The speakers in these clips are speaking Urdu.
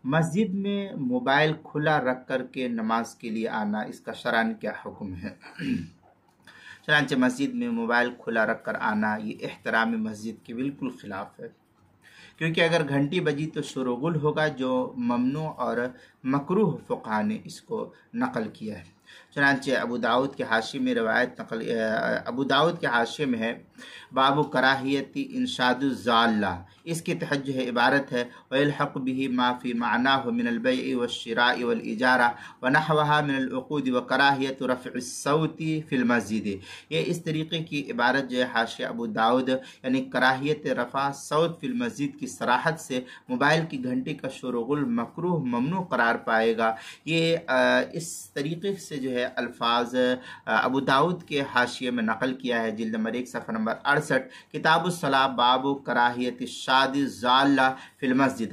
مسجد میں موبائل کھلا رکھ کر کے نماز کے لیے آنا، اس کا شرعاً کیا حکم ہے؟ چنانچہ مسجد میں موبائل کھلا رکھ کر آنا یہ احترام مسجد کے بالکل خلاف ہے، کیونکہ اگر گھنٹی بجی تو شور و غل ہوگا، جو ممنوع اور مکروہ فقہا نے اس کو نقل کیا ہے۔ چنانچہ ابو داؤد کے حاشیے میں ابو داؤد کے حاشیے میں ہے باب کراہیت انشاد الضالہ، اس کے تحت جو ہے عبارت ہے وَيَلْحَقُ بِهِ مَا فِي مَعْنَاهُ مِنَ الْبَيْعِ وَالشِّرَاءِ وَالْإِجَارَةِ وَنَحْوَهَا مِنَ الْعُقُودِ وَكَرَاهِيَةُ رَفْعِ الصَّوْتِ فِي الْمَسْجِدِ۔ یہ اس طریقے کی عبارت جو ہے حاشیہ ابو داؤد یعنی کراہیت رفع صوت فی المسجد کی صراحت سے موبائل کی گھنٹی کا شور و غل مکروہ ممنوع قرار پائے گا۔ یہ اس طریقے سے جو ہے الفاظ ابو داؤد کے حاشیے میں نقل کیا ہے، جلد نمبر 1 صفحہ نمبر 68، کتاب الصلاۃ باب کراہیت الشاد الضالہ فی المسجد،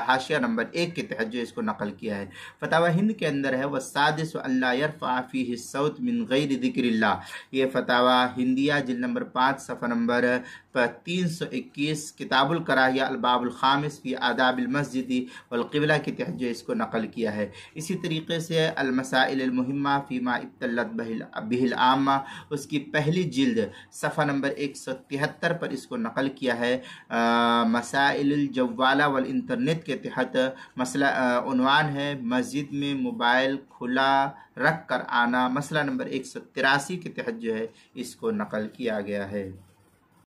حاشیہ نمبر 1 کے تحت جو اس کو نقل کیا ہے۔ فتاوی ہند کے اندر ہے والسادس ان لا يرفع فیہ الصوت من غیر ذکر اللہ، یہ فتاوی ہندیہ جلد نمبر 5 صفحہ نمبر 321، کتاب الکراہیہ الباب الخامس فی آداب المسجد والقبلہ کے تحت جو اس کو نقل کیا ہے۔ اسی طریقے سے المسائل المہمہ فیما ابتلت بہ العامہ، اس کی پہلی جلد صفحہ نمبر 173 پر اس کو نقل کیا ہے۔ مسائل الجوالہ والانٹرنیٹ کے تحت مسئلہ عنوان ہے مسجد میں موبائل کھلا رکھ کر آنا، مسئلہ نمبر 183 کے تحت جو ہے اس کو نقل کیا گیا ہے۔